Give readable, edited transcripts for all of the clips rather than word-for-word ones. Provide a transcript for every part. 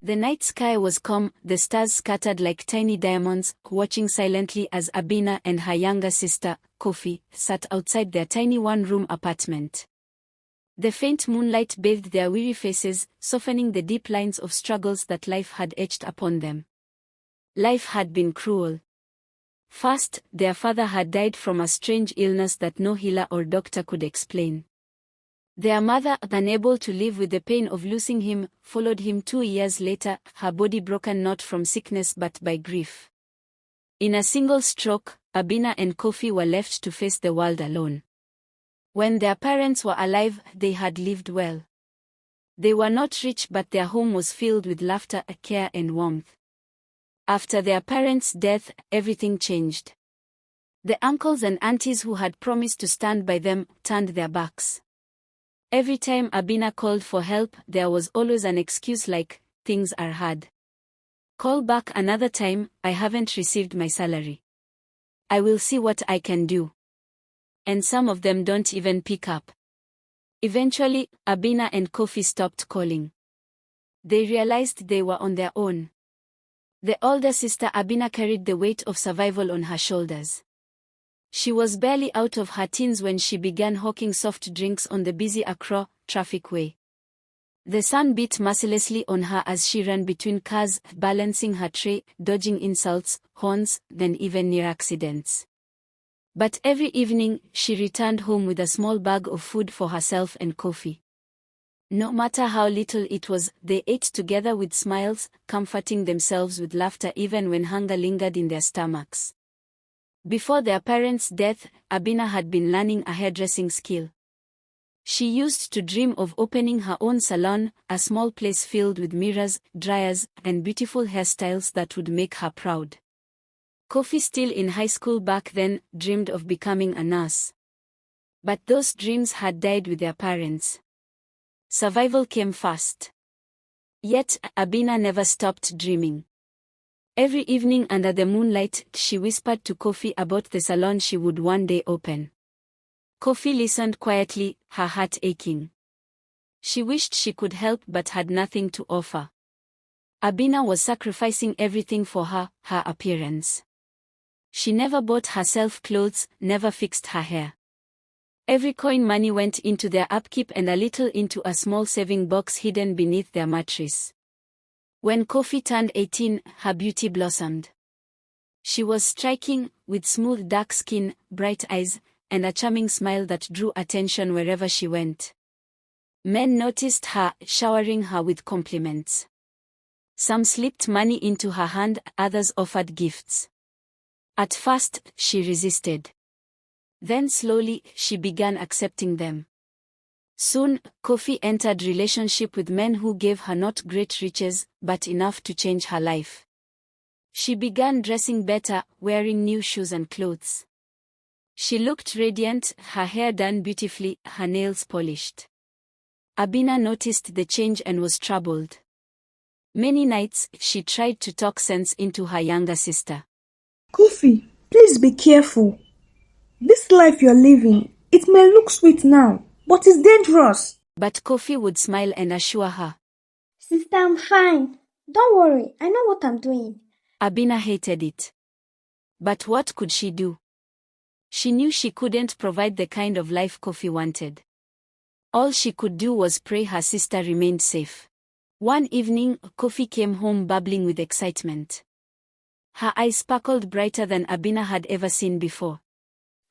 The night sky was calm, the stars scattered like tiny diamonds, watching silently as Abina and her younger sister, Kofi, sat outside their tiny one-room apartment. The faint moonlight bathed their weary faces, softening the deep lines of struggles that life had etched upon them. Life had been cruel. First, their father had died from a strange illness that no healer or doctor could explain. Their mother, unable to live with the pain of losing him, followed him 2 years later, her body broken not from sickness but by grief. In a single stroke, Abina and Kofi were left to face the world alone. When their parents were alive, they had lived well. They were not rich, but their home was filled with laughter, care and warmth. After their parents' death, everything changed. The uncles and aunties who had promised to stand by them turned their backs. Every time Abina called for help, there was always an excuse like, "Things are hard. Call back another time, I haven't received my salary. I will see what I can do." And some of them don't even pick up. Eventually, Abina and Kofi stopped calling. They realized they were on their own. The older sister Abina carried the weight of survival on her shoulders. She was barely out of her teens when she began hawking soft drinks on the busy Accra traffic way. The sun beat mercilessly on her as she ran between cars, balancing her tray, dodging insults, horns, then even near accidents. But every evening, she returned home with a small bag of food for herself and Kofi. No matter how little it was, they ate together with smiles, comforting themselves with laughter even when hunger lingered in their stomachs. Before their parents' death, Abina had been learning a hairdressing skill. She used to dream of opening her own salon, a small place filled with mirrors, dryers, and beautiful hairstyles that would make her proud. Kofi, still in high school back then, dreamed of becoming a nurse. But those dreams had died with their parents. Survival came first. Yet, Abina never stopped dreaming. Every evening under the moonlight, she whispered to Kofi about the salon she would one day open. Kofi listened quietly, her heart aching. She wished she could help but had nothing to offer. Abina was sacrificing everything for her appearance. She never bought herself clothes, never fixed her hair. Every coin money went into their upkeep and a little into a small saving box hidden beneath their mattress. When Kofi turned 18, her beauty blossomed. She was striking, with smooth dark skin, bright eyes, and a charming smile that drew attention wherever she went. Men noticed her, showering her with compliments. Some slipped money into her hand, others offered gifts. At first, she resisted. Then slowly, she began accepting them. Soon, Kofi entered relationship with men who gave her not great riches, but enough to change her life. She began dressing better, wearing new shoes and clothes. She looked radiant, her hair done beautifully, her nails polished. Abina noticed the change and was troubled. Many nights, she tried to talk sense into her younger sister. Kofi, please be careful. This life you're living, it may look sweet now, but it's dangerous. But Kofi would smile and assure her. Sister, I'm fine. Don't worry, I know what I'm doing. Abina hated it. But what could she do? She knew she couldn't provide the kind of life Kofi wanted. All she could do was pray her sister remained safe. One evening, Kofi came home bubbling with excitement. Her eyes sparkled brighter than Abina had ever seen before.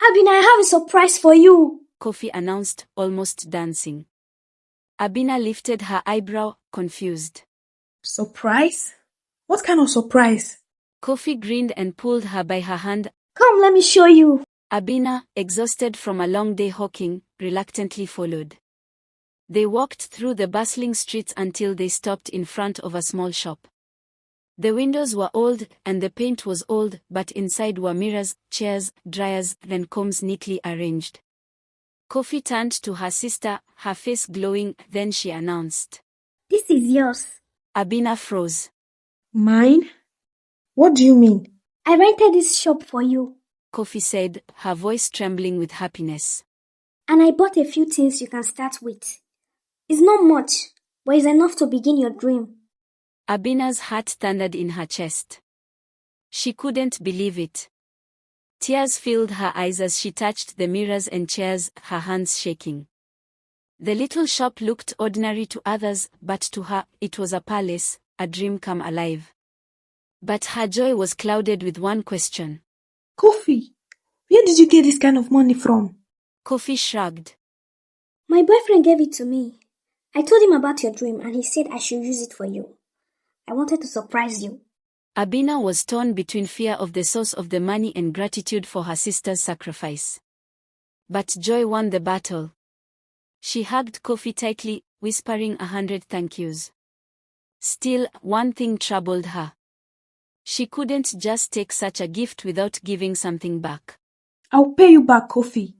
Abina, I have a surprise for you, Kofi announced, almost dancing. Abina lifted her eyebrow, confused. Surprise? What kind of surprise? Kofi grinned and pulled her by her hand. Come, let me show you. Abina, exhausted from a long day hawking, reluctantly followed. They walked through the bustling streets until they stopped in front of a small shop. The windows were old, and the paint was old, but inside were mirrors, chairs, dryers, and combs neatly arranged. Kofi turned to her sister, her face glowing, then she announced. This is yours. Abina froze. Mine? What do you mean? I rented this shop for you. Kofi said, her voice trembling with happiness. And I bought a few things you can start with. It's not much, but it's enough to begin your dream. Abina's heart thundered in her chest. She couldn't believe it. Tears filled her eyes as she touched the mirrors and chairs, her hands shaking. The little shop looked ordinary to others, but to her, it was a palace, a dream come alive. But her joy was clouded with one question. Kofi, where did you get this kind of money from? Kofi shrugged. My boyfriend gave it to me. I told him about your dream and he said I should use it for you. I wanted to surprise you. Abina was torn between fear of the source of the money and gratitude for her sister's sacrifice. But joy won the battle. She hugged Kofi tightly, whispering 100 thank yous. Still, one thing troubled her. She couldn't just take such a gift without giving something back. I'll pay you back, Kofi,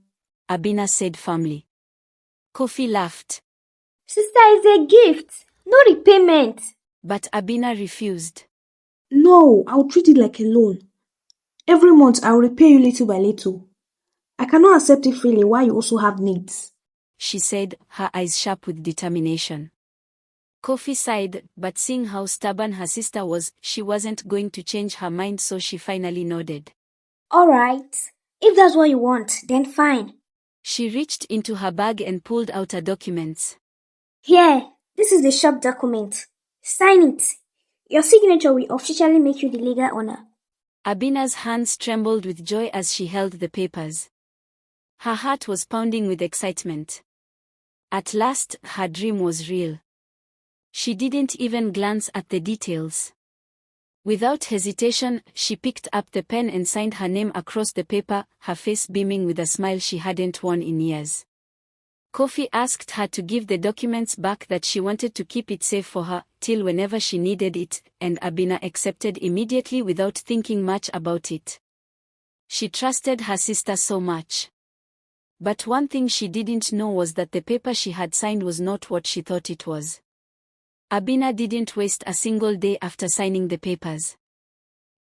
Abina said firmly. Kofi laughed. Sister, is a gift, no repayment. But Abina refused. No, I'll treat it like a loan. Every month I'll repay you little by little. I cannot accept it freely while you also have needs, she said, her eyes sharp with determination. Kofi sighed, but seeing how stubborn her sister was, she wasn't going to change her mind, so she finally nodded. All right, if that's what you want, then fine. She reached into her bag and pulled out her documents. Here, this is the shop document. Sign it. Your signature will officially make you the legal owner. Abina's hands trembled with joy as she held the papers. Her heart was pounding with excitement. At last, her dream was real. She didn't even glance at the details. Without hesitation, she picked up the pen and signed her name across the paper, her face beaming with a smile she hadn't worn in years. Kofi asked her to give the documents back, that she wanted to keep it safe for her, till whenever she needed it, and Abina accepted immediately without thinking much about it. She trusted her sister so much. But one thing she didn't know was that the paper she had signed was not what she thought it was. Abina didn't waste a single day after signing the papers.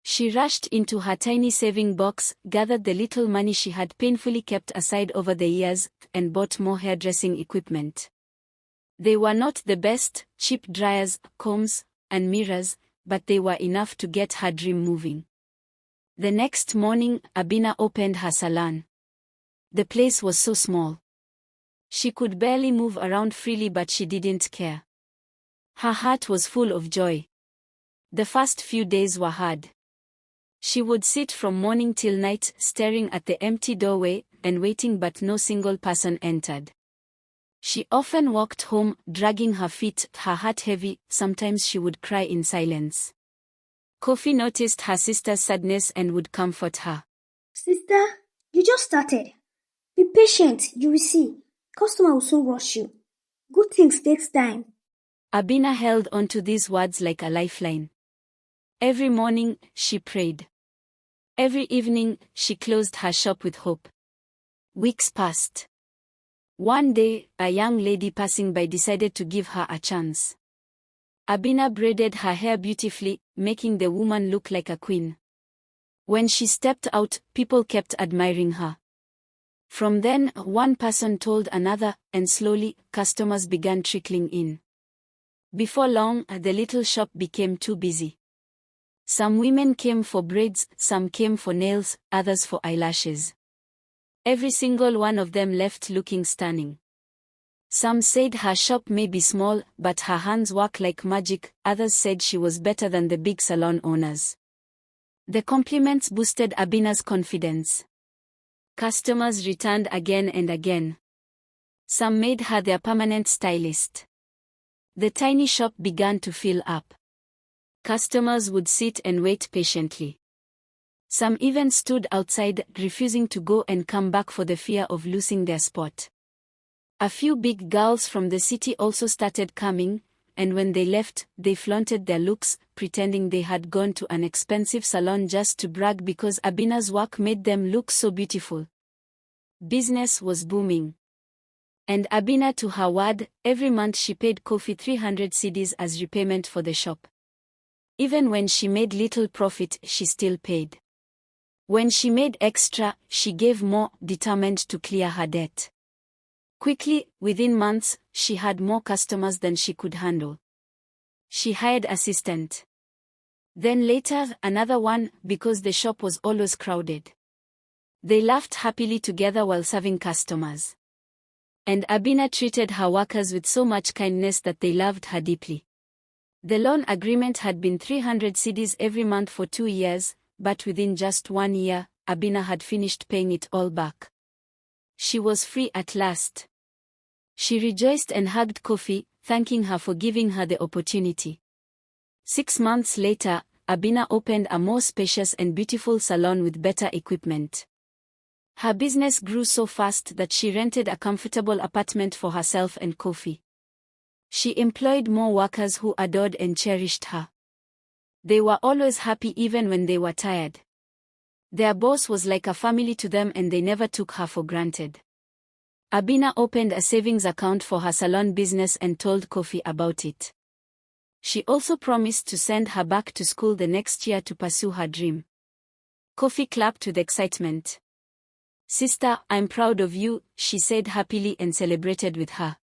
She rushed into her tiny saving box, gathered the little money she had painfully kept aside over the years, and bought more hairdressing equipment. They were not the best, cheap dryers, combs, and mirrors, but they were enough to get her dream moving. The next morning, Abina opened her salon. The place was so small. She could barely move around freely, but she didn't care. Her heart was full of joy. The first few days were hard. She would sit from morning till night, staring at the empty doorway, and waiting, but no single person entered. She often walked home, dragging her feet, her heart heavy. Sometimes she would cry in silence. Kofi noticed her sister's sadness and would comfort her. Sister, you just started. Be patient, you will see. Customer will soon rush you. Good things takes time. Abina held onto these words like a lifeline. Every morning, she prayed. Every evening, she closed her shop with hope. Weeks passed. One day, a young lady passing by decided to give her a chance. Abina braided her hair beautifully, making the woman look like a queen. When she stepped out, people kept admiring her. From then, one person told another, and slowly, customers began trickling in. Before long, the little shop became too busy. Some women came for braids, some came for nails, others for eyelashes. Every single one of them left looking stunning. Some said her shop may be small, but her hands work like magic. Others said she was better than the big salon owners. The compliments boosted Abina's confidence. Customers returned again and again. Some made her their permanent stylist. The tiny shop began to fill up. Customers would sit and wait patiently. Some even stood outside, refusing to go and come back for the fear of losing their spot. A few big girls from the city also started coming, and when they left, they flaunted their looks, pretending they had gone to an expensive salon just to brag because Abina's work made them look so beautiful. Business was booming. And Abina, to her word, every month she paid Kofi 300 cedis as repayment for the shop. Even when she made little profit, she still paid. When she made extra, she gave more, determined to clear her debt. Quickly, within months, she had more customers than she could handle. She hired assistant. Then later, another one, because the shop was always crowded. They laughed happily together while serving customers. And Abina treated her workers with so much kindness that they loved her deeply. The loan agreement had been 300 cedis every month for 2 years, but within just 1 year, Abina had finished paying it all back. She was free at last. She rejoiced and hugged Kofi, thanking her for giving her the opportunity. 6 months later, Abina opened a more spacious and beautiful salon with better equipment. Her business grew so fast that she rented a comfortable apartment for herself and Kofi. She employed more workers who adored and cherished her. They were always happy even when they were tired. Their boss was like a family to them and they never took her for granted. Abina opened a savings account for her salon business and told Kofi about it. She also promised to send her back to school the next year to pursue her dream. Kofi clapped with excitement. "Sister, I'm proud of you," she said happily and celebrated with her.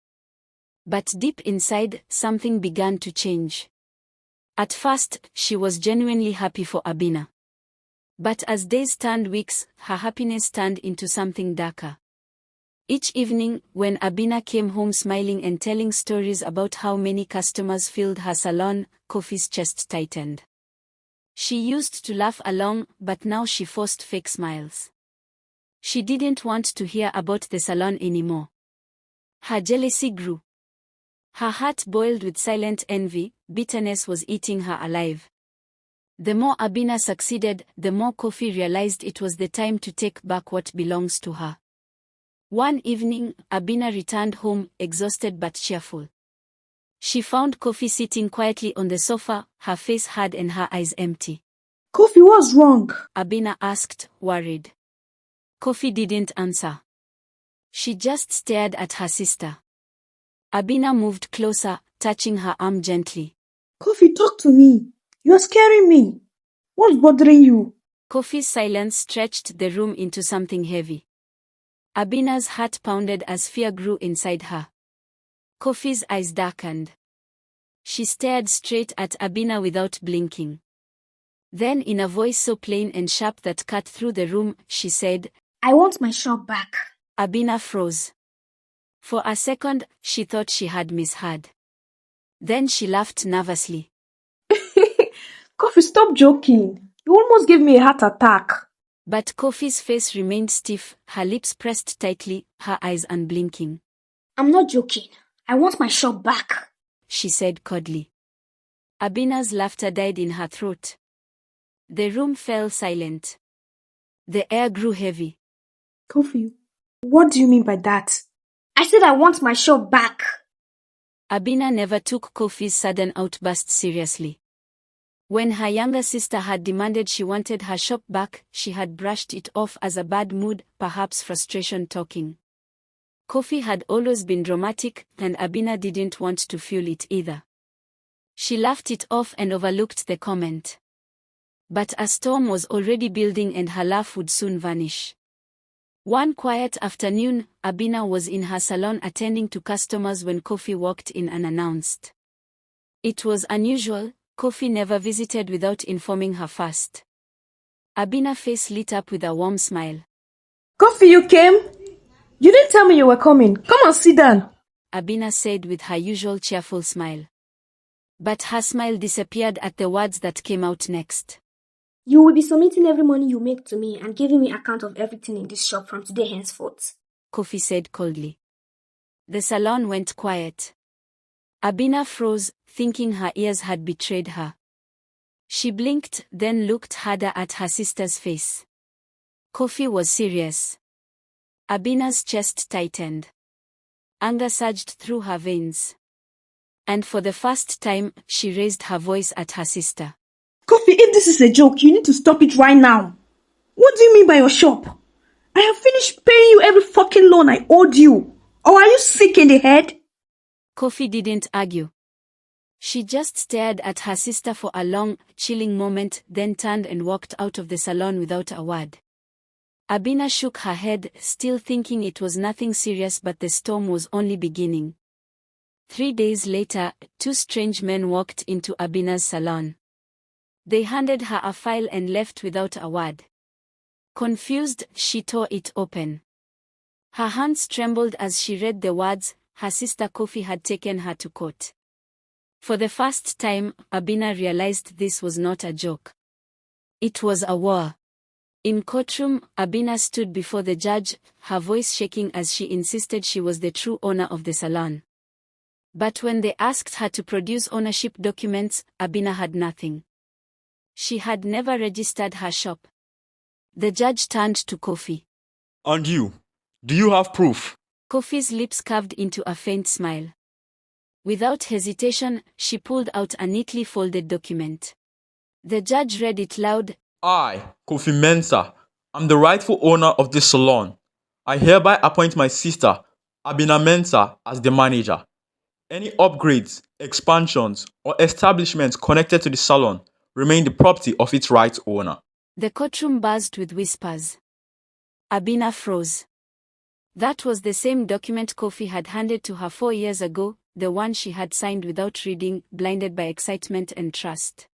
But deep inside, something began to change. At first, she was genuinely happy for Abina. But as days turned weeks, her happiness turned into something darker. Each evening, when Abina came home smiling and telling stories about how many customers filled her salon, Kofi's chest tightened. She used to laugh along, but now she forced fake smiles. She didn't want to hear about the salon anymore. Her jealousy grew. Her heart boiled with silent envy, bitterness was eating her alive. The more Abina succeeded, the more Kofi realized it was the time to take back what belongs to her. One evening, Abina returned home, exhausted but cheerful. She found Kofi sitting quietly on the sofa, her face hard and her eyes empty. Kofi, what's wrong? Abina asked, worried. Kofi didn't answer. She just stared at her sister. Abina moved closer, touching her arm gently. Kofi, talk to me. You're scaring me. What's bothering you? Kofi's silence stretched the room into something heavy. Abina's heart pounded as fear grew inside her. Kofi's eyes darkened. She stared straight at Abina without blinking. Then in a voice so plain and sharp that cut through the room, she said, I want my shop back. Abina froze. For a second, she thought she had misheard. Then she laughed nervously. Kofi, stop joking. You almost gave me a heart attack. But Kofi's face remained stiff, her lips pressed tightly, her eyes unblinking. I'm not joking. I want my shop back, she said coldly. Abina's laughter died in her throat. The room fell silent. The air grew heavy. Kofi, what do you mean by that? I said I want my shop back. Abina never took Kofi's sudden outburst seriously. When her younger sister had demanded she wanted her shop back, she had brushed it off as a bad mood, perhaps frustration talking. Kofi had always been dramatic, and Abina didn't want to fuel it either. She laughed it off and overlooked the comment. But a storm was already building and her laugh would soon vanish. One quiet afternoon, Abina was in her salon attending to customers when Kofi walked in unannounced. It was unusual. Kofi never visited without informing her first. Abina's face lit up with a warm smile. Kofi, you came? You didn't tell me you were coming. Come on, sit down, Abina said with her usual cheerful smile. But her smile disappeared at the words that came out next. You will be submitting every money you make to me and giving me account of everything in this shop from today henceforth, Kofi said coldly. The salon went quiet. Abina froze, thinking her ears had betrayed her. She blinked, then looked harder at her sister's face. Kofi was serious. Abina's chest tightened. Anger surged through her veins. And for the first time, she raised her voice at her sister. Kofi, if this is a joke, you need to stop it right now. What do you mean by your shop? I have finished paying you every fucking loan I owed you. Or are you sick in the head? Kofi didn't argue. She just stared at her sister for a long, chilling moment, then turned and walked out of the salon without a word. Abina shook her head, still thinking it was nothing serious, but the storm was only beginning. 3 days later, two strange men walked into Abina's salon. They handed her a file and left without a word. Confused, she tore it open. Her hands trembled as she read the words, her sister Kofi had taken her to court. For the first time, Abina realized this was not a joke. It was a war. In courtroom, Abina stood before the judge, her voice shaking as she insisted she was the true owner of the salon. But when they asked her to produce ownership documents, Abina had nothing. She had never registered her shop. The judge turned to Kofi. And you? Do you have proof? Kofi's lips curved into a faint smile. Without hesitation, she pulled out a neatly folded document. The judge read it loud. I, Kofi Mensah, am the rightful owner of this salon. I hereby appoint my sister, Abina Mensah, as the manager. Any upgrades, expansions, or establishments connected to the salon remain the property of its right owner. The courtroom buzzed with whispers. Abina froze. That was the same document Kofi had handed to her 4 years ago, the one she had signed without reading, blinded by excitement and trust.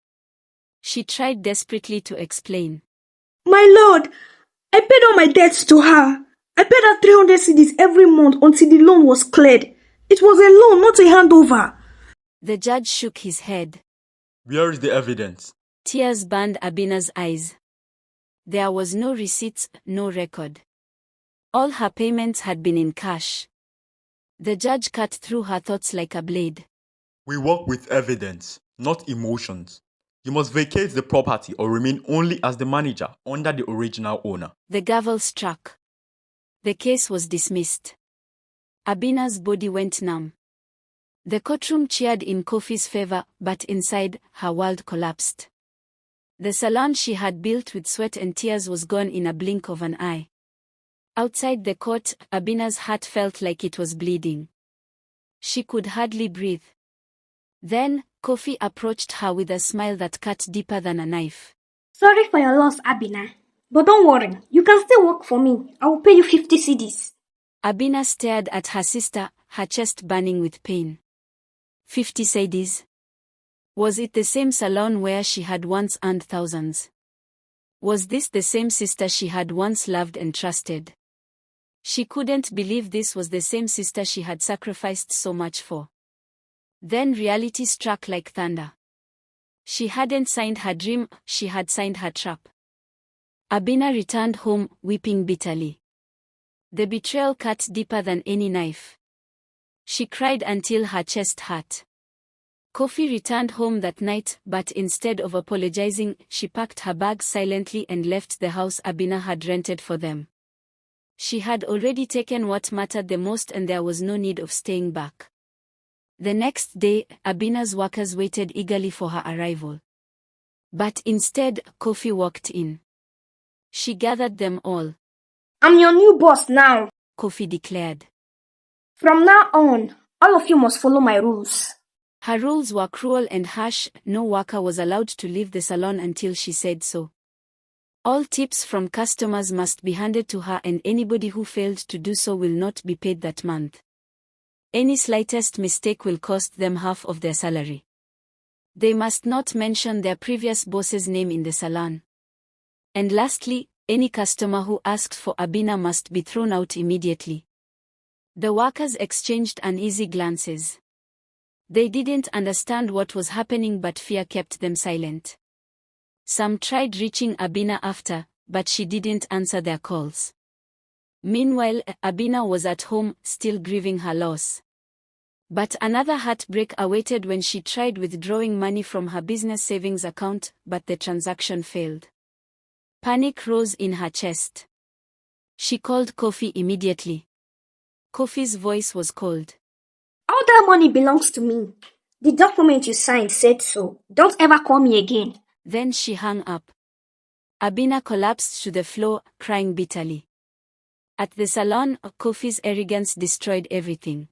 She tried desperately to explain. My lord, I paid all my debts to her. I paid her 300 cedis every month until the loan was cleared. It was a loan, not a handover. The judge shook his head. Where is the evidence? Tears burned Abina's eyes. There was no receipts, no record. All her payments had been in cash. The judge cut through her thoughts like a blade. We work with evidence, not emotions. You must vacate the property or remain only as the manager under the original owner. The gavel struck. The case was dismissed. Abina's body went numb. The courtroom cheered in Kofi's favor, but inside, her world collapsed. The salon she had built with sweat and tears was gone in a blink of an eye. Outside the court, Abina's heart felt like it was bleeding. She could hardly breathe. Then, Kofi approached her with a smile that cut deeper than a knife. Sorry for your loss, Abina. But don't worry, you can still work for me. I will pay you 50 cedis. Abina stared at her sister, her chest burning with pain. 50 cedis? Was it the same salon where she had once earned thousands? Was this the same sister she had once loved and trusted? She couldn't believe this was the same sister she had sacrificed so much for. Then reality struck like thunder. She hadn't signed her dream, she had signed her trap. Abina returned home, weeping bitterly. The betrayal cut deeper than any knife. She cried until her chest hurt. Kofi returned home that night, but instead of apologizing, she packed her bags silently and left the house Abina had rented for them. She had already taken what mattered the most and there was no need of staying back. The next day, Abina's workers waited eagerly for her arrival. But instead, Kofi walked in. She gathered them all. I'm your new boss now. Kofi declared. From now on, all of you must follow my rules. Her rules were cruel and harsh. No worker was allowed to leave the salon until she said so. All tips from customers must be handed to her and anybody who failed to do so will not be paid that month. Any slightest mistake will cost them half of their salary. They must not mention their previous boss's name in the salon. And lastly, any customer who asked for Abina must be thrown out immediately. The workers exchanged uneasy glances. They didn't understand what was happening, but fear kept them silent. Some tried reaching Abina after, but she didn't answer their calls. Meanwhile, Abina was at home, still grieving her loss. But another heartbreak awaited when she tried withdrawing money from her business savings account, but the transaction failed. Panic rose in her chest. She called Kofi immediately. Kofi's voice was cold. All that money belongs to me. The document you signed said so. Don't ever call me again. Then she hung up. Abina collapsed to the floor, crying bitterly. At the salon, Kofi's arrogance destroyed everything.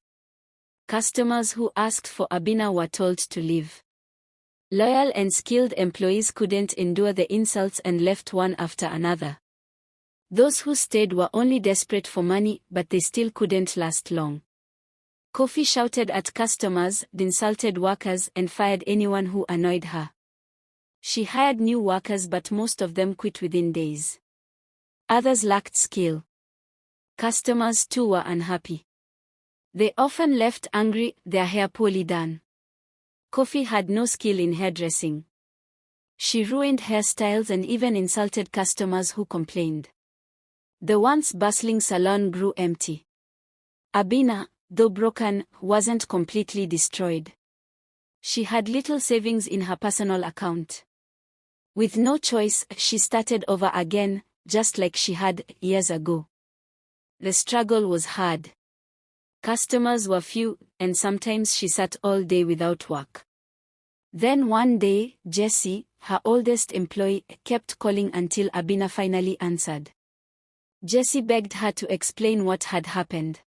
Customers who asked for Abina were told to leave. Loyal and skilled employees couldn't endure the insults and left one after another. Those who stayed were only desperate for money, but they still couldn't last long. Kofi shouted at customers, insulted workers, and fired anyone who annoyed her. She hired new workers, but most of them quit within days. Others lacked skill. Customers too were unhappy. They often left angry, their hair poorly done. Kofi had no skill in hairdressing. She ruined hairstyles and even insulted customers who complained. The once bustling salon grew empty. Abina, though broken, wasn't completely destroyed. She had little savings in her personal account. With no choice, she started over again, just like she had years ago. The struggle was hard. Customers were few, and sometimes she sat all day without work. Then one day, Jessie, her oldest employee, kept calling until Abina finally answered. Jessie begged her to explain what had happened.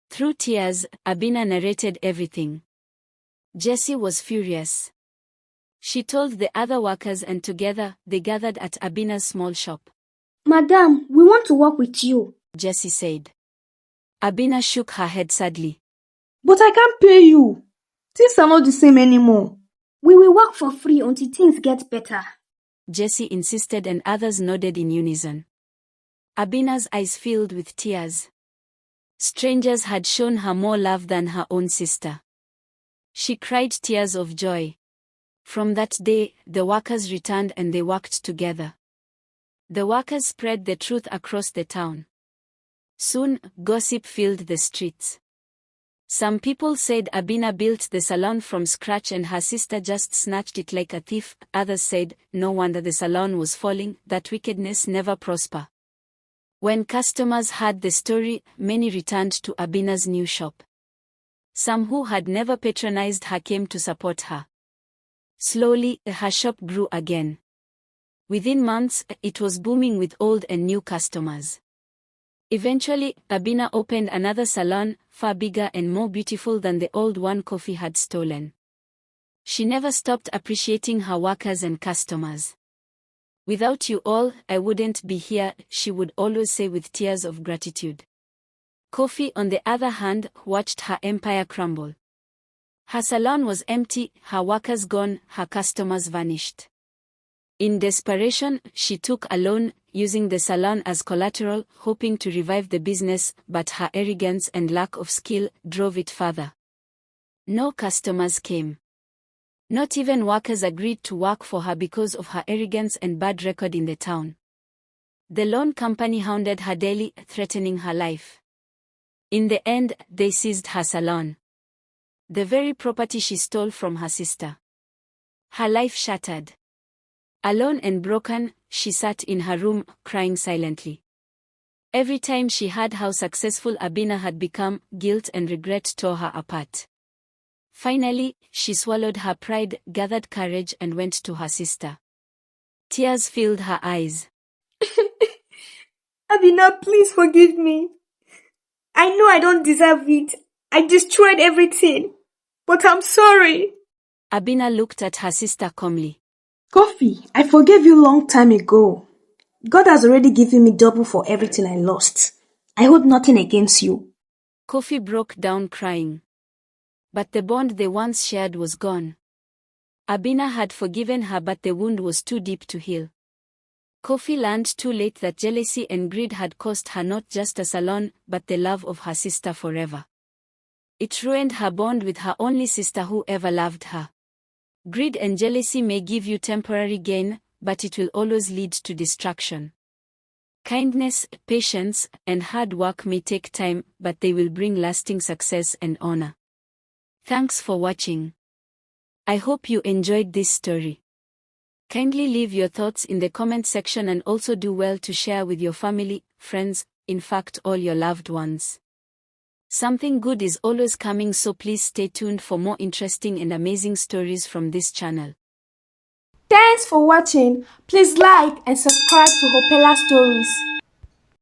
Through tears, Abina narrated everything. Jessie was furious. She told the other workers, and together, they gathered at Abina's small shop. Madam, we want to work with you, Jessie said. Abina shook her head sadly. But I can't pay you. Things are not the same anymore. We will work for free until things get better, Jessie insisted, and others nodded in unison. Abina's eyes filled with tears. Strangers had shown her more love than her own sister. She cried tears of joy. From that day, the workers returned and they worked together. The workers spread the truth across the town. Soon, gossip filled the streets. Some people said Abina built the salon from scratch and her sister just snatched it like a thief. Others said, no wonder the salon was falling, that wickedness never prosper. When customers heard the story, many returned to Abina's new shop. Some who had never patronized her came to support her. Slowly, her shop grew again. Within months, it was booming with old and new customers. Eventually, Abina opened another salon, far bigger and more beautiful than the old one Kofi had stolen. She never stopped appreciating her workers and customers. Without you all, I wouldn't be here, she would always say with tears of gratitude. Kofi, on the other hand, watched her empire crumble. Her salon was empty, her workers gone, her customers vanished. In desperation, she took a loan, using the salon as collateral, hoping to revive the business, but her arrogance and lack of skill drove it further. No customers came. Not even workers agreed to work for her because of her arrogance and bad record in the town. The loan company hounded her daily, threatening her life. In the end, they seized her salon. The very property she stole from her sister. Her life shattered. Alone and broken, she sat in her room, crying silently. Every time she heard how successful Abina had become, guilt and regret tore her apart. Finally, she swallowed her pride, gathered courage, and went to her sister. Tears filled her eyes. Abina, please forgive me. I know I don't deserve it. I destroyed everything. But I'm sorry. Abina looked at her sister calmly. Kofi, I forgave you long time ago. God has already given me double for everything I lost. I hold nothing against you. Kofi broke down crying. But the bond they once shared was gone. Abina had forgiven her, but the wound was too deep to heal. Kofi learned too late that jealousy and greed had cost her not just a salon, but the love of her sister forever. It ruined her bond with her only sister who ever loved her. Greed and jealousy may give you temporary gain, but it will always lead to destruction. Kindness, patience, and hard work may take time, but they will bring lasting success and honor. Thanks for watching. I hope you enjoyed this story. Kindly leave your thoughts in the comment section and also do well to share with your family, friends, in fact all your loved ones. Something good is always coming, so please stay tuned for more interesting and amazing stories from this channel. Thanks for watching. Please like and subscribe to Hopela Stories.